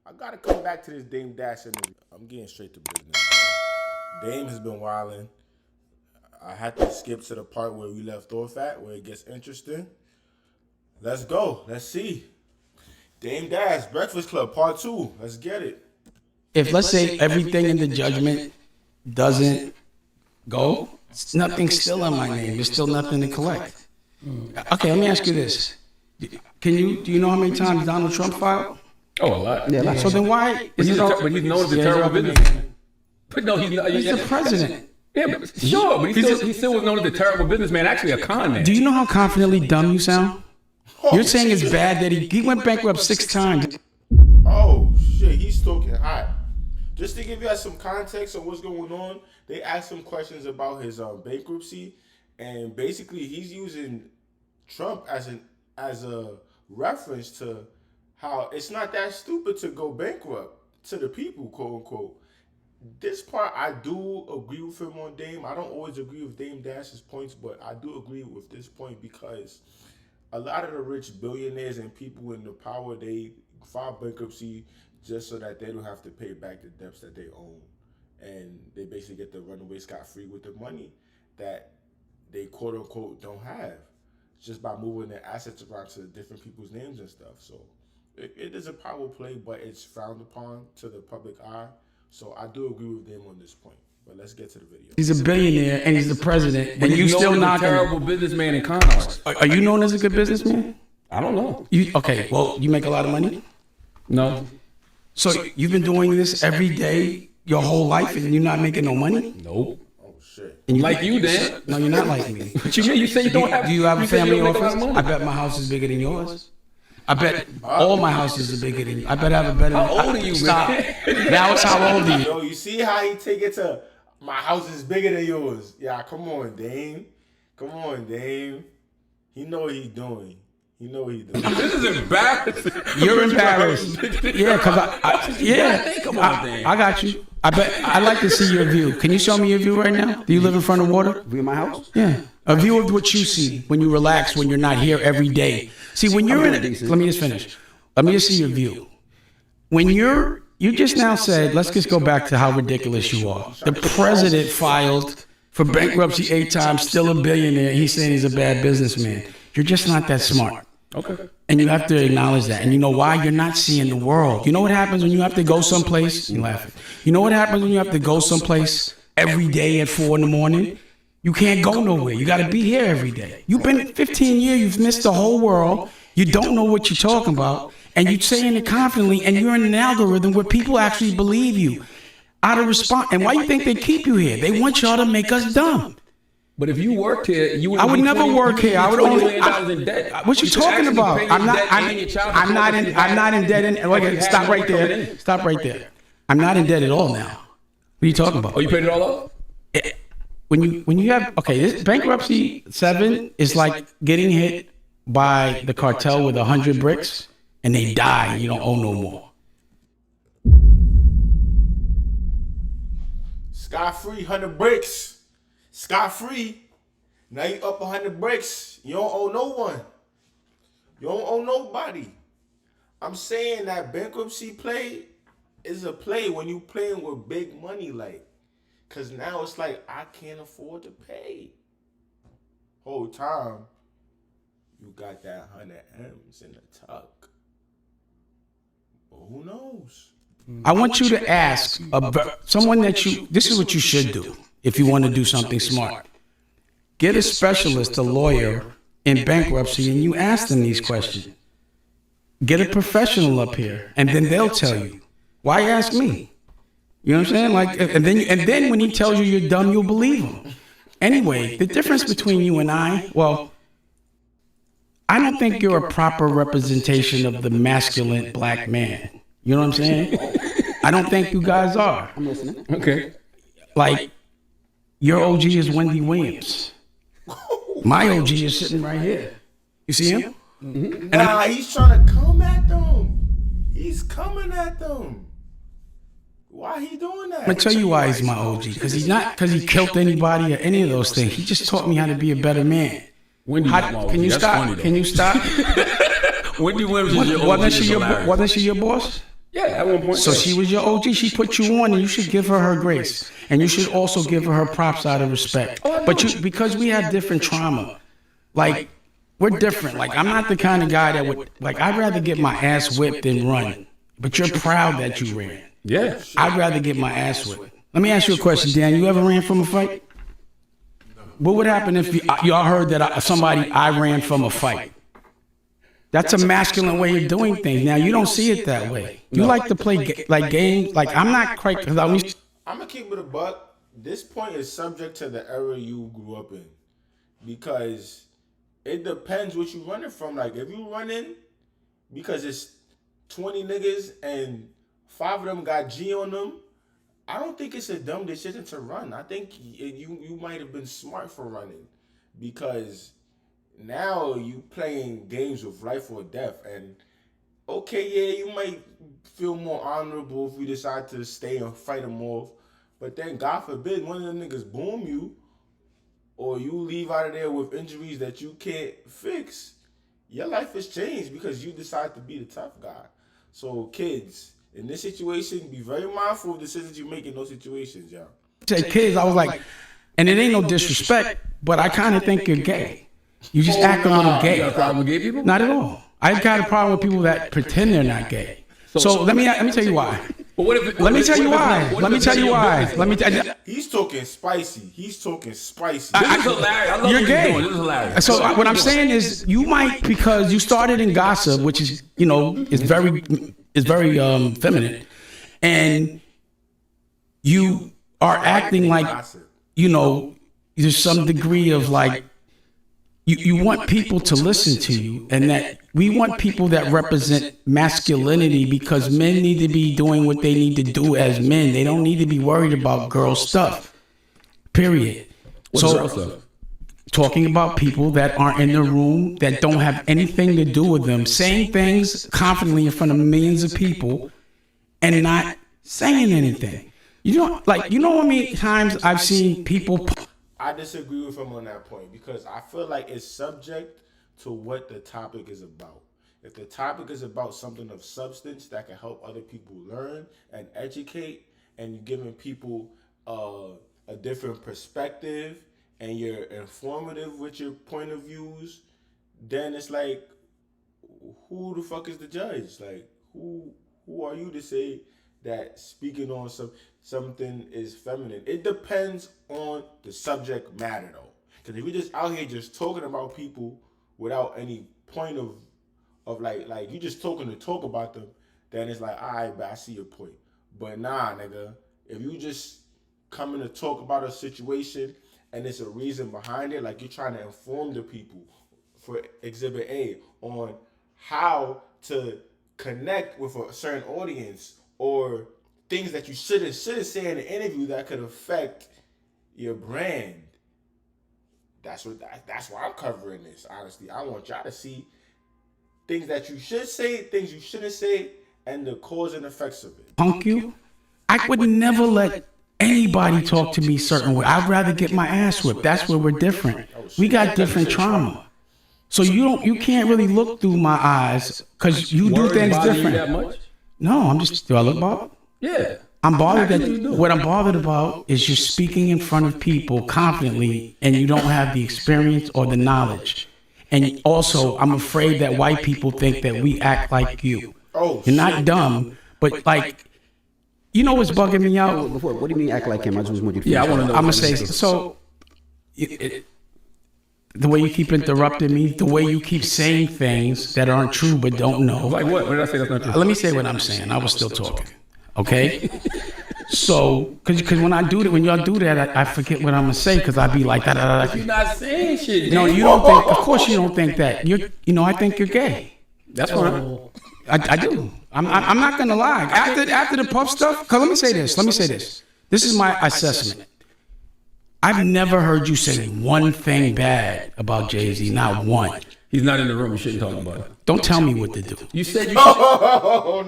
I gotta come back to this Dame Dash interview. I'm getting straight to business. Dame has been wilding. I had to skip to the part where we left off at, where it gets interesting. Let's go. Let's see. Dame Dash, Breakfast Club, part 2. Let's get it. If let's say everything in the judgment doesn't go, nothing's still in my name. There's still nothing to collect. Okay, let me ask you this. Do you know how many times Donald Trump filed? Oh, a lot. Yeah. So then why is it but he's known as a terrible businessman. But no, he's the president. Yeah, but sure, but he still was known as a terrible businessman, actually a con man. Do you know how confidently dumb you sound? You're saying it's bad that he went bankrupt 6 times. Oh, shit, he's talking hot. Just to give you guys some context on what's going on, they asked him questions about his bankruptcy, and basically he's using Trump as a reference to how it's not that stupid to go bankrupt to the people, quote unquote. This part, I do agree with him on Dame. I don't always agree with Dame Dash's points, but I do agree with this point because a lot of the rich billionaires and people in the power, they file bankruptcy just so that they don't have to pay back the debts that they own. And they basically get to run away scot-free with the money that they quote unquote don't have, just by moving their assets around to different people's names and stuff. So it is a power play, but it's frowned upon to the public eye. So I do agree with them on this point. But let's get to the video. He's a billionaire and he's the president, and you still not a terrible businessman and con artist. Are you known as a good businessman? I don't know. Okay, well, you make a lot of money? No. So you've been doing this every day your whole life and you're not making no money? Nope. Oh, shit. And Like you, Dan. No, you're not like me. What you mean? You say you don't have. Do you have a you say you family don't make a lot office? of money. I bet my house is bigger than yours. I bet all my houses are bigger than you. I bet I have a better. How old are you, Stop. man? Now it's how old are you? Yo, you see how he take it to my house is bigger than yours. Yeah, come on, Dame. Come on, Dame. He know what he's doing. He know what he's doing. This is embarrassing. You're embarrassed. Yeah, because Come on, Dan. I got you. I bet I'd like to see your view. Can you show me your view right now? Do you live in front of water? View of my house? Yeah. A view of what you see when you relax, when you're not here every day. See, when you're in it, let me just finish. Let me just see your view. When you just now said, let's just go back to how ridiculous you are. The president filed for bankruptcy 8 times, still a billionaire. He's saying he's a bad businessman. You're just not that smart. Okay. And you have to acknowledge that. And you know why? You're not seeing the world. You know what happens when you have to go someplace? You're laughing. You know what happens when you have to go someplace every day at 4 a.m? You can't go nowhere. You got to be here every day. You've been 15 years. You've missed the whole world. You don't know what you're talking about. And you're saying it confidently. And you're in an algorithm where people actually believe you. Out of response. And why you think they keep you here? They want y'all to make us dumb. But if you worked here, you would. I would never work here. I would only. In debt. What you talking about? I'm not in debt. Okay, stop right there. Stop right there. I'm not in debt at all now. What are you talking about? Oh, you paid it all off? When you have this bankruptcy 7 is like getting hit by the cartel with 100 bricks and they die and you don't owe no more. Scot-free, 100 bricks. Scot-free. Now you up 100 bricks. You don't owe no one. You don't owe nobody. I'm saying that bankruptcy play is a play when you playing with big money, like. Cause now it's like I can't afford to pay. Whole time, you got that 100 M's in the tuck. But who knows? I want you to ask someone that this is what you should do if you want to do something smart. Get a specialist, a lawyer in bankruptcy, and you ask them these questions. Get a professional up here, and then they'll tell you. Why ask me? You know what I'm saying? Like, and then when he tells you you're dumb, you'll believe him. Anyway, the difference between you and I don't think you're a proper representation of the masculine black man. You know what I'm saying? I don't think you guys are. I'm listening. Okay. Like, your OG is Wendy Williams. My OG is sitting right here. You see him? Mm-hmm. Nah, he's trying to come at them. He's coming at them. Why he doing that? I'm gonna tell you why he's my OG. Because he killed anybody or any of those things. He just taught me how to be a better man. Can you stop? Can you stop? Wendy Williams is your OG. Wasn't she your boss? Yeah, at one point. So she was your OG. She put you on, and you should give her grace, and you should also give her props out of respect. But because we have different trauma, like we're different. Like I'm not the kind of guy that would like. I'd rather get my ass whipped than run. But you're proud that you ran. Yeah. I'd rather get my ass whipped. Let me ask you a question, Dan. You ever ran from a fight? What would happen if y'all heard that I ran from a fight? That's a masculine way of doing things. Now you don't see it that way. You like to play games. Like I'm not quite. I'm gonna keep it a buck. This point is subject to the era you grew up in, because it depends what you running from. Like if you running because it's 20 niggas and 5 of them got G on them, I don't think it's a dumb decision to run. I think you might have been smart for running, because now you playing games with life or death. And okay, yeah, you might feel more honorable if you decide to stay and fight them off, but then God forbid one of them niggas boom you, or you leave out of there with injuries that you can't fix. Your life has changed because you decide to be the tough guy. So kids, in this situation, be very mindful of decisions you make in those situations, y'all. Say kids, I was like, and it ain't no disrespect, but I kind of think you're gay. You just act a little gay. You got a problem with gay people? Not at all. I've got a problem with people that pretend they're not gay. So let me tell you why. Let me tell you why. He's talking spicy. This is hilarious. I love You're what gay. you're doing. This is hilarious. So what I'm saying is, you might, because you started in gossip, which is, is very feminine, and you are acting like, there's some degree of like, you want people to listen to you, and that we want people that represent masculinity, because men need to be doing what they need to do as men. They don't need to be worried about girl stuff. Period. So talking about people that aren't in the room, that don't have anything to do with them, saying things confidently in front of millions of people and not saying anything. How many times I've seen people. I disagree with him on that point, because I feel like it's subject to what the topic is about. If the topic is about something of substance that can help other people learn and educate, and you're giving people a different perspective, and you're informative with your point of views, then it's like, who the fuck is the judge? Like, who are you to say that speaking on something is feminine? It depends on the subject matter, though. Because if you're just out here just talking about people without any point of like you just talking to talk about them, then it's like, all right, but I see your point. But nah, nigga, if you just coming to talk about a situation and there's a reason behind it, like you're trying to inform the people, for Exhibit A, on how to connect with a certain audience, or things that you shouldn't say in an interview that could affect your brand. That's why I'm covering this. Honestly, I want y'all to see things that you should say, things you shouldn't say, and the cause and effects of it. Punk you? I would never let anybody talk to me certain way. I'd rather get my ass whipped. That's where we're different. We got different trauma. So you can't really look through my eyes, because you do things different. That much? No, do I look bothered? Yeah. I'm bothered what I'm bothered about is you're speaking in front of people confidently, and you don't have the experience or the knowledge. And also, I'm afraid that white people think that we act like you. You're not dumb, but like, what's bugging me out? What do you mean act like him? I just want you to. Yeah, I want to know. I'm gonna say so. The way you keep interrupting me, the way you keep saying things that aren't true but don't know. Like what? What did I say that's not true? Let me say what I'm saying. I was still talking. Okay? So, because when y'all do that, I forget what I'm gonna say, because I be like da da da. You're not saying shit. No, you don't think. Of course, you don't think that. I think you're gay. That's fine. I do. I'm not gonna lie. After the puff stuff, cause let me say this. This is my assessment. I've never heard you say one thing bad about Jay Z. Not one. He's not in the room. You shouldn't talk about it. Don't tell me what to do. You said you. Oh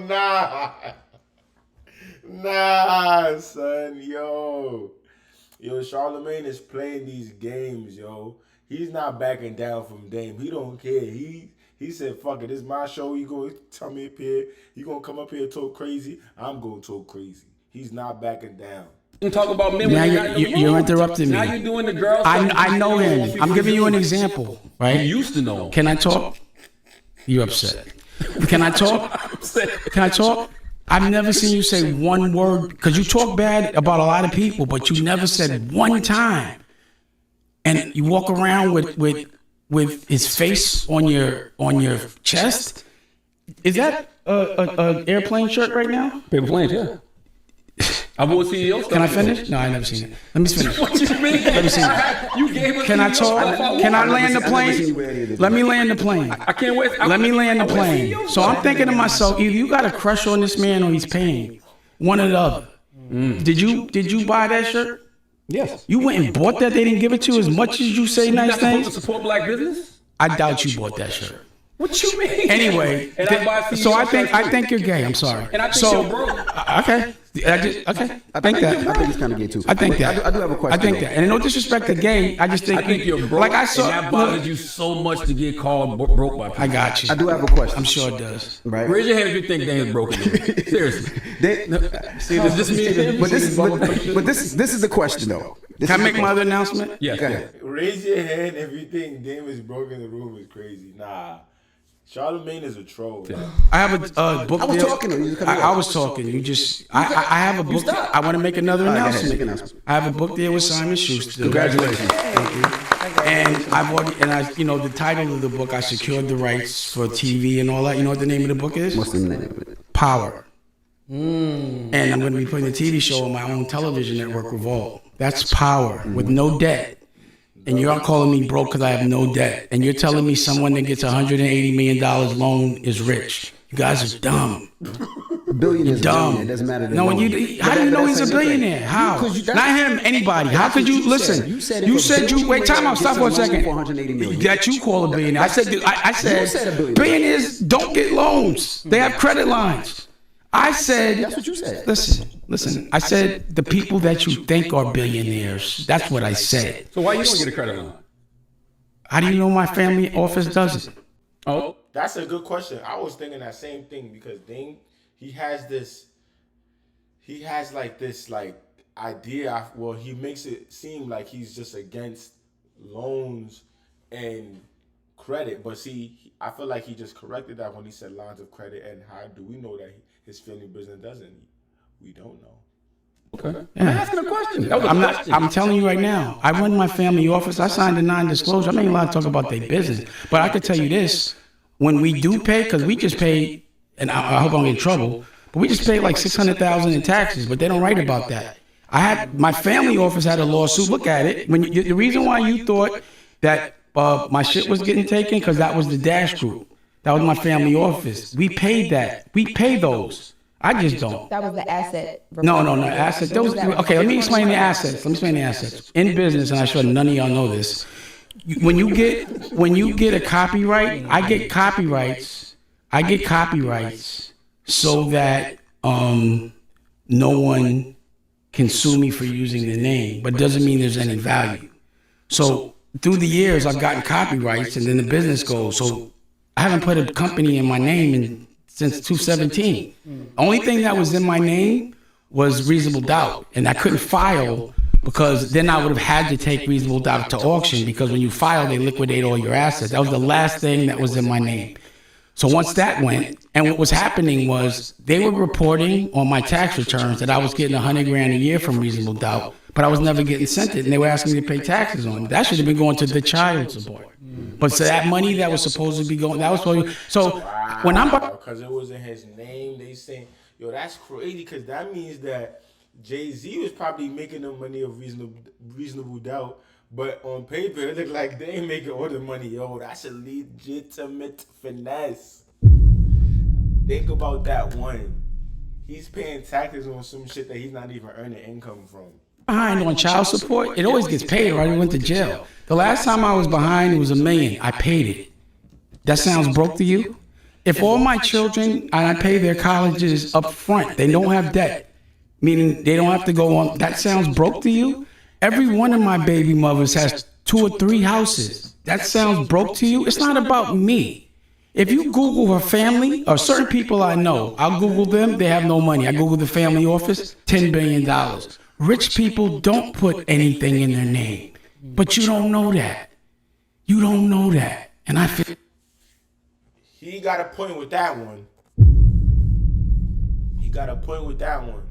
nah, son, yo, Charlemagne is playing these games, yo. He's not backing down from Dame. He don't care. He said, fuck it, this is my show. You gonna tell me up here, you gonna come up here and talk crazy? I'm gonna talk crazy. He's not backing down. You talk about men. Now you're interrupting me. Now you're doing the girl. I know him. I'm giving you an example, right? You used to know him. Can I talk? You're upset. Can I talk? Can I talk? I've never seen you say one word, because you talk bad about a lot of people, but you never said one time. And you walk around with his face on your chest. Is that a airplane shirt right now? Paper planes, yeah. I bought CEO stuff. Can I finish? No, I never seen it. Let me finish. What you mean? Let me see it. You gave us. Can I talk? Can I land the plane? Let me land the plane. I can't wait. Let me land the plane. So I'm thinking to myself, either you got a crush on this man or he's paying. One or the other. Did you buy that shirt? Yes. You went and bought that? They didn't give it to you as much as you say nice You're not supposed things? to support black business? I doubt you bought that shirt. What you mean? Anyway, so I think you're gay. I'm sorry. And I think you're broke. Okay. I think that. I think he's kind of gay too. I think that. I do have a question. I think that. And no disrespect to gay, I just think. I think you're broke. Like I saw. And that bothers you so much to get called broke by people. I got you. I do have a question. I'm sure it does. Right. Raise your hand if you think Daniel's broken. Seriously. See, does this mean? But this is the question though. Can I make my other announcement? Yeah. Raise your hand if you think Dame is broke in the room is crazy. Nah. Charlemagne is a troll. I have a book. I was deal. talking to you. I was talking. You just. I have a book. I want to make another announcement. I have a book deal with Simon Schuster. Congratulations. Thank you. And I've already, the title of the book, I secured the rights for TV and all that. You know what the name of the book is? What's the name of it? Power. And I'm going to be putting a TV show on my own television network, Revolt. That's Power with no debt. And you're calling me broke because I have no debt. And you're telling me someone that gets $180 million loan is rich. You guys are dumb. Billionaires, dumb. It doesn't matter. No, how do you know he's a billionaire? How? Not him, anybody. How could you listen? You said wait, time out, stop for a second. That you call a billionaire. I said billionaires don't get loans. They have credit lines. I said, that's what you said. Listen. I said the people that you think are billionaires. That's what I said. So why you don't get a credit line? How do you know my family office doesn't? Oh, that's a good question. I was thinking that same thing because Dame, he has this idea. Well, he makes it seem like he's just against loans and credit, but see, I feel like he just corrected that when he said lines of credit. And how do we know that his family business doesn't? We don't know. okay. Yeah. I'm asking a question. I'm telling you right now. I run my family office. I signed a non-disclosure. I'm not allowed to talk about their business, but I could tell you this: when we do pay, because we just paid, and I hope I don't get in trouble, but we just paid like $600,000 in taxes, but they don't write about that. My family office had a lawsuit. Look at it. The reason why you thought that my shit was getting taken, because that was the Dash Group. That was my family office. We paid that. We pay those. I just don't. That was the asset. No, asset. Okay, let me explain the assets. In business, and I'm sure none of y'all know this. When you get a copyright, I get copyrights so that no one can sue me for using the name, but doesn't mean there's any value. So through the years, I've gotten copyrights, and then the business goes. So I haven't put a company in my name since 2017. Only thing that was in my name was Reasonable Doubt, and I couldn't file because then I would have had to take Reasonable Doubt to auction, because when you file, they liquidate all your assets. That was the last thing that was in my name. So once that went, and what was happening was they were reporting on my tax returns that I was getting $100,000 a year from Reasonable Doubt, but I was never getting sent it, and they were asking me to pay taxes on it. That should have been going to the child support. But so that money that was supposed to be going, that was supposed to, so when I'm because it was in his name, they saying, yo, that's crazy, because that means that Jay Z was probably making the money of reasonable doubt, but on paper it looked like they ain't making all the money. Yo, that's a legitimate finesse. Think about that one. He's paying taxes on some shit that he's not even earning income from. Behind on child support, it always gets paid, right? I went to jail. The last time I was behind, it was $1 million. I paid it. That sounds broke to you? If all my children, and I pay their colleges up front, they don't have debt, meaning they don't have to go on, that sounds broke to you? Every one of my baby mothers has 2 or 3 houses. That sounds broke to you? It's not about me. If you Google her family or certain people I know, I'll Google them. They have no money. I Google the family office, $10 billion. Rich people don't put anything in their name, but you don't know that. You don't know that, and I feel he got a point with that one. He got a point with that one.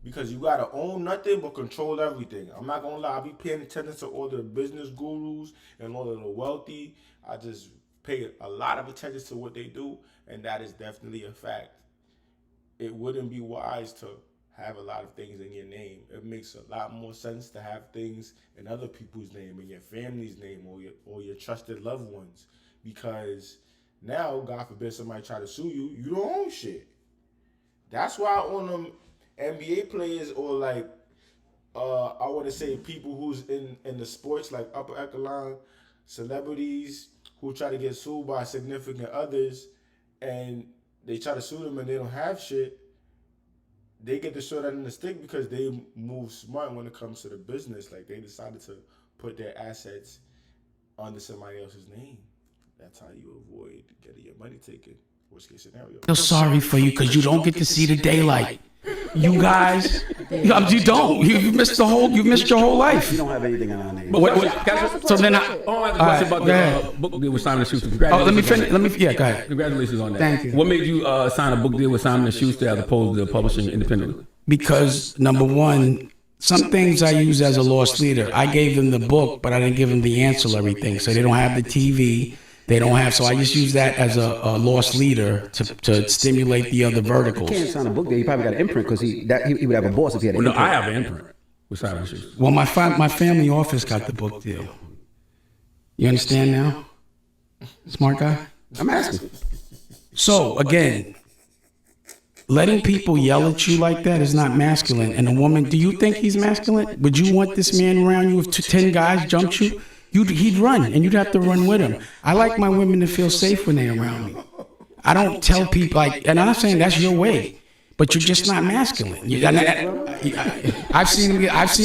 Because you gotta own nothing but control everything. I'm not gonna lie, I be paying attention to all the business gurus and all of the wealthy. I just pay a lot of attention to what they do, and that is definitely a fact. It wouldn't be wise to have a lot of things in your name. It makes a lot more sense to have things in other people's name, in your family's name, or your trusted loved ones. Because now, God forbid, somebody try to sue you, you don't own shit. That's why on them NBA players or like I want to say people who's in the sports like upper echelon celebrities who try to get sued by significant others and they try to sue them and they don't have shit, they get the short end of the stick because they move smart when it comes to the business. Like they decided to put their assets under somebody else's name. That's how you avoid getting your money taken. Worst case scenario. feel sorry for you because you don't get to see the daylight. You guys, you don't. You missed you missed your whole life. You don't have anything on our name. But so then I have a question about the book deal with Simon & Schuster. let me finish. Yeah, go ahead. Congratulations on that. Thank you. What made you sign a book deal with Simon & Schuster as opposed to publishing independently? Because number one, some things I use as a lost leader. I gave them the book, but I didn't give them the ancillary thing. So they don't have the TV. They don't have, so I just use that as a lost leader to stimulate the other verticals. You can't sign a book deal. You probably got an imprint because he would have a boss if he had an imprint. No, I have an imprint with Simon & Schuster. Well, my family office got the book deal. You understand now? Smart guy? I'm asking. So, again, letting people yell at you like that is not masculine. And a woman, do you think he's masculine? Would you want this man around you if 10 guys jumped you? He'd run, and you'd have to run with him. I like my women to feel safe when they're around me. I don't tell people, and I'm not saying that's your way, but you're just not masculine. I've seen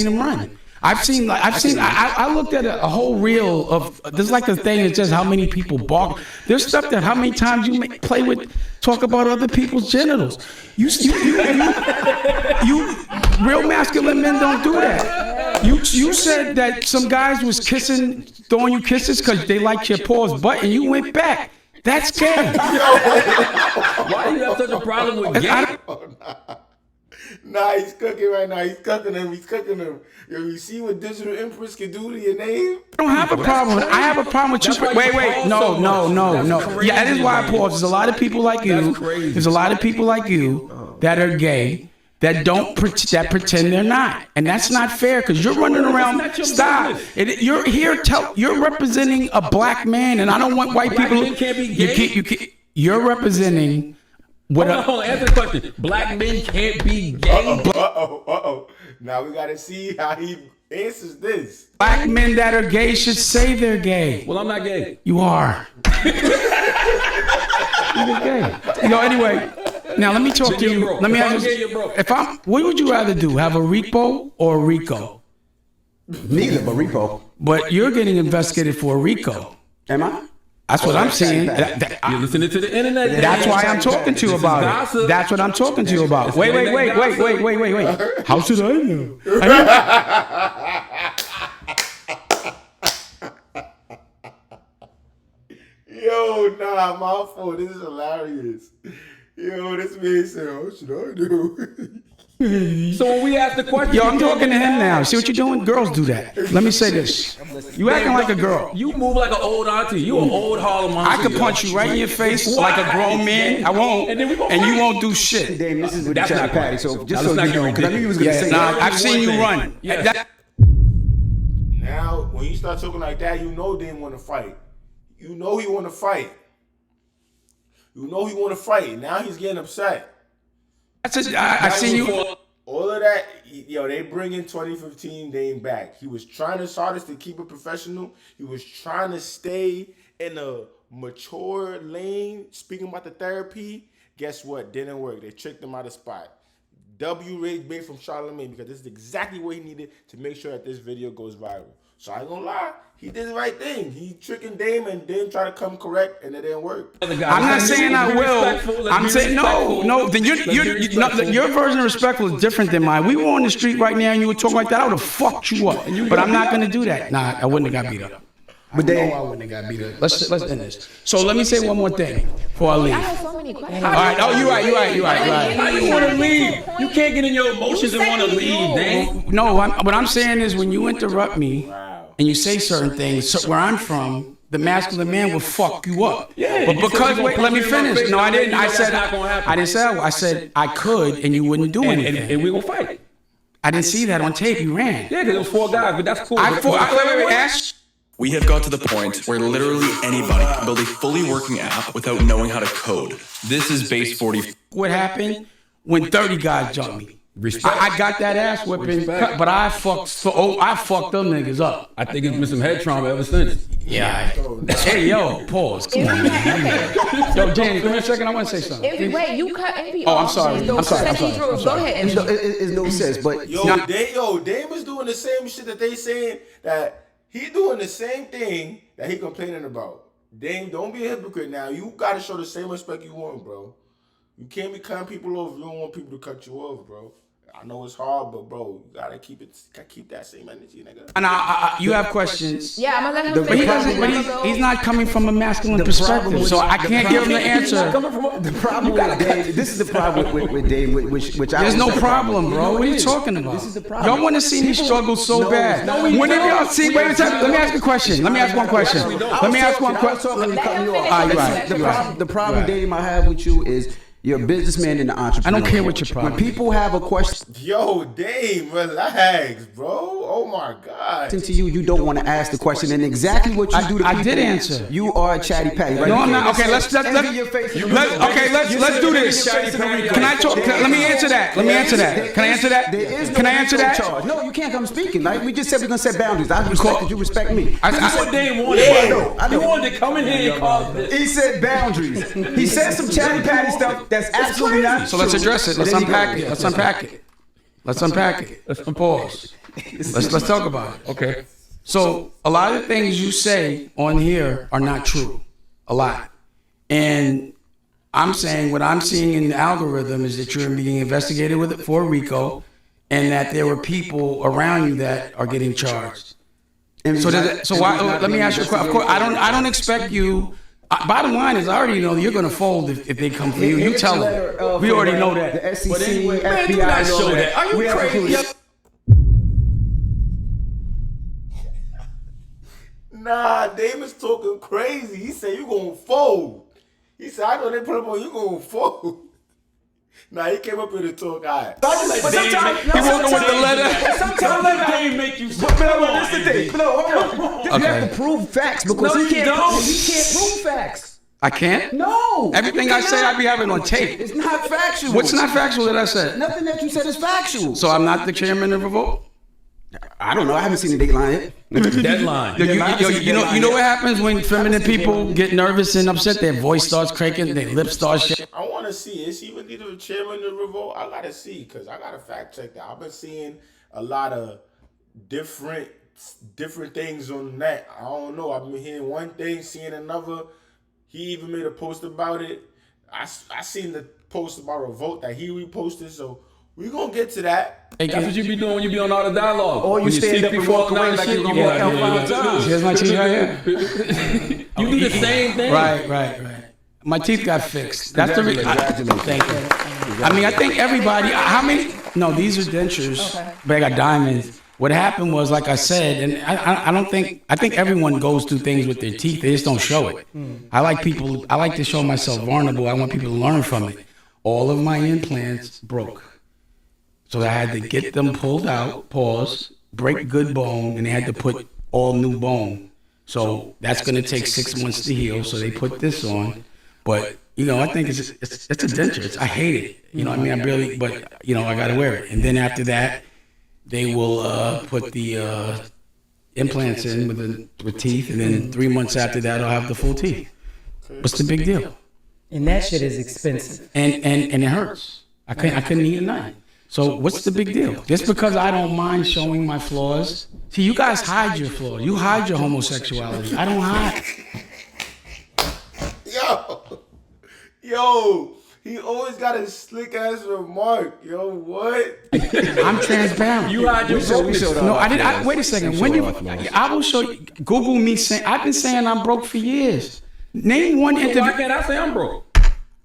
him run. I looked at a whole reel of, there's like a thing that says how many people bark. There's stuff that how many times you talk about other people's genitals. You real masculine men don't do that. You said that some guys was throwing you kisses because they liked your paws butt, and you went back. That's gay. Why do you have such a problem with gay? Nah, he's cooking right now. He's cooking him. Yo, you see what digital imprints can do to your name? I don't have a problem. I have a problem with you. Wait. No. Yeah, that is why I pause. There's a lot of people like you. There's a lot of people like you that are gay that pretend they're not, and that's not fair because you're running around. Stop. You're here. You're representing a black man, and I don't want white people. Men can't be gay. You're representing. Hold on, answer the question. Black men can't be gay. Uh-oh. Now we gotta see how he answers this. Black men that are gay should say they're gay. Well, I'm not gay. You are. You're gay. Anyway, now let me talk to you. Let me ask you. What would you rather do? Have a repo or a RICO? Neither, but repo. But you're getting investigated for a RICO. Am I? That's what I'm saying. You're listening to the internet. That's why I'm talking to you about it. That's what I'm talking to you about. Wait. How should I know? Yo, nah, my fault. This is hilarious. Yo, this man said, "How should I do?" So when we ask the question, I'm talking to him now. See what you're doing? Girls do that. Let me say this. You acting like a girl. You move like an old auntie. You an old Harlem auntie. I could punch you right in your face like a grown man. I won't. And you won't do shit. Damn, this is with the chat patty. So just so you know, because I knew you was gonna say that. I've seen you run. Now, when you start talking like that, you know they didn't want to fight. You know he want to fight. Now he's getting upset. I seen you. All of that, they bring in 2015 Dame back. He was trying his hardest to keep it professional. He was trying to stay in a mature lane, speaking about the therapy. Guess what? Didn't work. They tricked him out of spot. W rage bait from Charlamagne because this is exactly what he needed to make sure that this video goes viral. So I ain't gonna lie. He did the right thing. He tricking Dame and Dame try to come correct and it didn't work. I'm not saying I will. I'm saying no. Then your version of respectful is different than mine. We were on the street right now and you were talking like that. I would have fucked you up. But I'm not gonna do that. Nah, I wouldn't have got beat up. But I wouldn't have got beat up. Let's end this. So let me say one more thing before I leave. I have so many questions. All right. Oh, you're right. How you want to leave? You can't get in your emotions and want to leave, Dame. No, what I'm saying is when you interrupt me and you say certain things, where I'm from, the masculine man will fuck you up. Yeah, but because let me finish. No, I didn't. I said I could, and you wouldn't do anything. And we gonna fight. I didn't see that on tape. You ran. Yeah, because it was 4 guys, but that's cool. We have got to the point where literally anybody can build a fully working app without knowing how to code. This is base 40. What happened when 30 guys jumped me? I got that ass whipping, but I fucked them niggas up. I think it's been some head trauma ever since. Yeah. Hey, yo, pause. Come on, man. Yo, James, give me a second. I want to say something. Wait, you cut MP. Oh, I'm sorry. Go ahead. It's no sense, but Dame is doing the same shit that they saying that he doing the same thing that he complaining about. Dame, don't be a hypocrite now. You gotta show the same respect you want, bro. You can't be cutting people off. You don't want people to cut you off, bro. I know it's hard, but bro, you gotta keep that same energy, nigga. And you have questions. Yeah, I'm gonna let him finish. But he's not coming from a masculine perspective, so I can't give him the answer. The problem with Dame, this is the problem with Dame, which there's no problem, bro. What are you talking about? This is the problem. Y'all want to see me struggle so bad. When have y'all seen? Wait a second. Let me ask a question. Let me ask one question. The problem, Dame, I have with you is you're a businessman and an entrepreneur. I don't care what your problem. When people have a question, yo, Dame, relax, bro. Oh my God. To you, you don't want to ask the question, and exactly what you do to people. I did answer. You are a chatty patty, right? No, I'm not. Okay, let's do this. Can I talk? Let me answer that. Can I answer that? No, you can't come speaking. Like we just said, we're gonna set boundaries. I respect that you respect me. That's what Dame wanted. I wanted to come in here and call this. He said boundaries. He said some chatty patty stuff. That's absolutely not. So let's address it. Let's unpack it. Let's pause. Let's talk about it. Okay. So a lot of things you say on here are not true. A lot. And I'm saying what I'm seeing in the algorithm is that you're being investigated for RICO, and that there were people around you that are getting charged. So why? Let me ask you a question. Of course, I don't expect you. Bottom line is, I already know you're gonna fold if they come for you. You tell them. We already know that. The SEC, FBI, show that. Are you crazy? Nah, Damon's talking crazy. He said you gonna fold. He said I know they put up on you gonna fold. Nah, he came up here to talk. All right. Sometimes Dame make you. But this is the thing. No, hold on. You have to prove facts because he can't prove facts. I can't? No. Everything I say, I be having on tape. It's not factual. What's not factual that I said? Nothing that you said is factual. So I'm not the chairman of Revolt? I don't know. I haven't seen the Dateline yet. Deadline. You know what happens when feminine people get nervous and upset? Their voice starts cracking, their lips start shaking. I want to see, is he really the chairman of Revolt? I got to see, because I got to fact check that. I've been seeing a lot of different things on that. I don't know. I've been hearing one thing, seeing another. He even made a post about it. I seen the post about Revolt that he reposted, so we gonna get to that. That's what you be doing when you be on Art of Dialogue. Or you stand up and walk away like you're gonna walk out 5 times. Here's my teeth right here. You do the same thing. Right. My teeth got fixed. That's the reason. Thank you. I mean, I think everybody. How many? No, these are dentures, but I got diamonds. What happened was, like I said, and I don't think. I think everyone goes through things with their teeth. They just don't show it. I like to show myself vulnerable. I want people to learn from it. All of my implants broke. So I had to get them pulled out, break good bone, and they had to put all new bone. So that's going to take 6 months to heal. So they put this on. But, I think it's a denture. I hate it. I got to wear it. And then after that, they will put the implants in with teeth. And then 3 months after that, I'll have the full teeth. What's the big deal? And that shit is expensive. And it hurts. I couldn't eat at night. So what's the big deal? Just because I don't mind showing my flaws. See, you guys hide your flaws. You hide your homosexuality. I don't hide. Yo, he always got a slick ass remark. Yo, what? I'm transparent. You hide your brokenness. No, I didn't. Wait a second. When you, I will show you. Google me saying I've been saying I'm broke for years. Name one Why interview. can't I say I'm broke?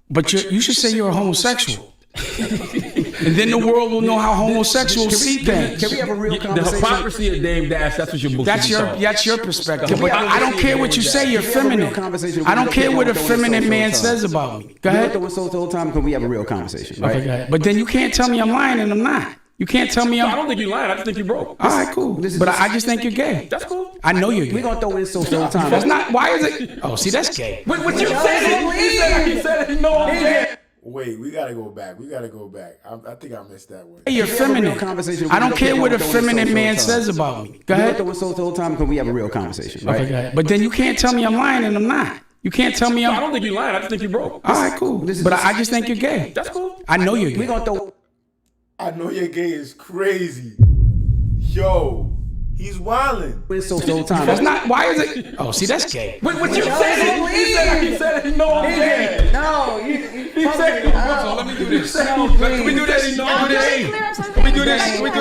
But you should say you're a homosexual. And then the world will know how homosexuals see things. Can we have a real The conversation? hypocrisy of Dame Dash, that's what your book That's your perspective. But I don't care what you say. You're feminine. I don't care what a feminine man says about me. Go ahead. You're throwing insults the whole time. Can we have a real conversation? Right? Okay, go ahead. But then you can't tell me I'm lying and I'm not. You can't tell me I I'm. don't think you're lying. I just think you're broke. All right, cool. But I just think you're gay. That's cool. I know you're We're gay. gonna throw insults the whole time. That's not. Why is it? Oh, see, that's gay. What you said? You said it. No, I'm gay. Wait, we gotta go back. I think I missed that one. Hey, you're feminine. I don't care what a feminine man says about me. Go You're ahead. throwing insults the whole time. Can we have a real conversation? Right? Okay, go ahead. But then you can't tell me I'm lying and I'm not. You can't tell me I I'm. don't think you're lying. I just think you're broke. All right, cool. But I just think you're gay. That's cool. I know you're We're gay. gonna throw. I know you're gay is crazy. Yo, he's wildin'. Insults the whole time. That's not. Why is it? Oh, see, that's gay. What you said? You said it. No, I'm gay. No, He said it. So let me do this. Can we do this? Can we do this? Can we do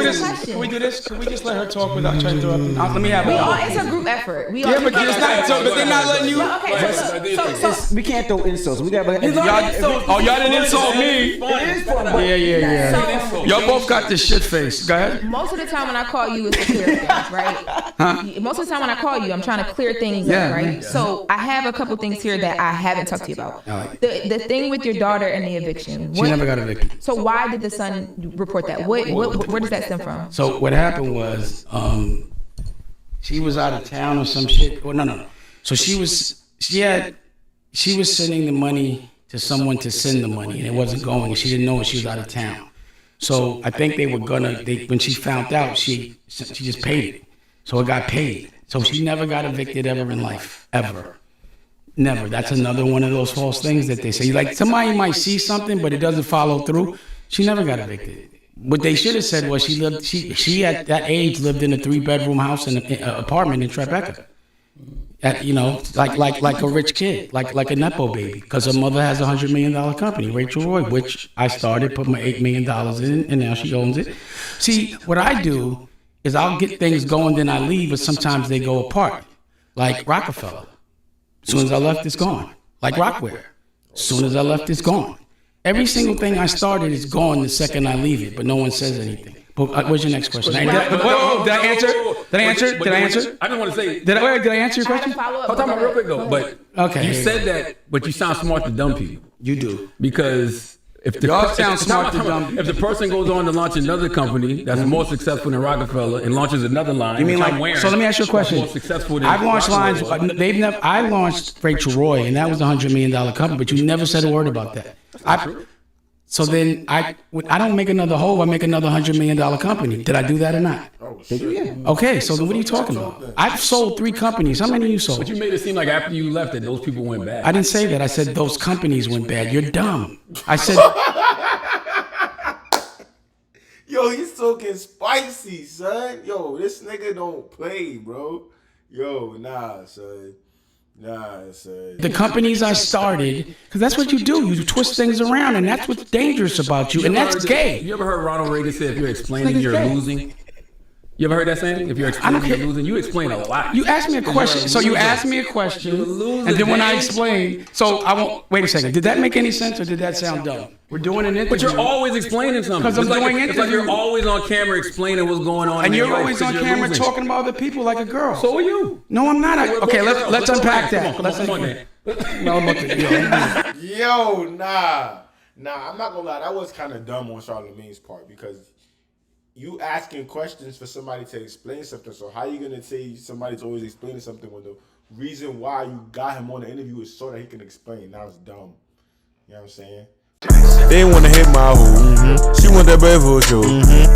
this? Can we do this? Can we just let her talk without trying to interrupt? Let me have it. It's a group effort. We all. Yeah, but it's not. So, but they're not letting you. Okay, so We can't throw insults. We gotta. Oh, y'all didn't insult me. Yeah. Y'all both got this shit face. Go ahead. most of the time when I call you, it's to clear things, right? Most of the time when I call you, I'm trying to clear things Yeah. up, right? So I have a couple things here that I haven't talked to you about. All right. The thing with your daughter and the eviction. She never got evicted. So why did the son report that? Where does that stem from? So what happened was, she was out of town or some shit. Well, no. So she was sending the money to someone to send the money, and it wasn't going, and she didn't know she was out of town. So I think they were when she found out, she just paid it. So it got paid. So she never got evicted ever in life, ever. Never. That's another one of those false things that they say. Like somebody might see something, but it doesn't follow through. She never got evicted. What they should have said was she at that age lived in a 3-bedroom house and an apartment in Tribeca. Like a rich kid, like a nepo baby, because her mother has $100 million company, Rachel Roy, which I started, put my $8 million in, and now she owns it. See, what I do is I'll get things going, then I leave, but sometimes they go apart. Like Rockefeller. As soon as I left, it's gone. Like Rockware. As soon as I left, it's gone. Every single thing I started is gone the second I leave it, but no one says anything. But what's your next question? Did I answer? Did I answer? I didn't want to say. Did I answer your question? Hold on, real quick though. But Okay. you said that, but you sound smart to dumb people. You do. Because if the Y'all sound smart to dumb people. If the person goes on to launch another company that's more successful than Rockefeller and launches another line, You mean which like? I'm wearing, So let me ask you a question. More successful than I've launched lines. Rockefeller. I launched Rachel Roy, and that was a $100 million company, but you never said a word about that. So then I don't make another hole. I make another $100 million company. Did I do that or not? Oh, shit. Okay, so then what are you talking about? I've sold 3 companies. How many you sold? But you made it seem like after you left that those people went bad. I didn't say that. I said those companies went bad. You're dumb. I said, Yo, he's talking spicy, son. Yo, this nigga don't play, bro. Yo, nah, son. the companies I started, because that's what you do. You twist things around, and that's what's dangerous about you, and that's gay. You ever heard Ronald Reagan say if you're explaining, you're gay. losing? You ever heard that saying? If you're explaining, you're losing. You explain a lot. You asked me a question. So you asked me a question, and then when I explained, so I won't, wait a second. Did that make any sense, or did that sound dumb? We're doing an interview. But you're always explaining something. 'Cause I'm It's like- doing It's like interview. you're always on camera explaining what's going on. And in you're your life always on 'cause you're camera losing. talking about other people like a girl. So are you. No, I'm not. Okay, let's unpack that. Come on, Dan. No, I'm about to, Yo, nah, I'm not gonna lie. That was kind of dumb on Charlemagne's part because you asking questions for somebody to explain something. So how you gonna say somebody's always explaining something when the reason why you got him on the interview is so that he can explain? That was dumb. You know what I'm saying? They wanna hit my hoe. She want that bread for a show.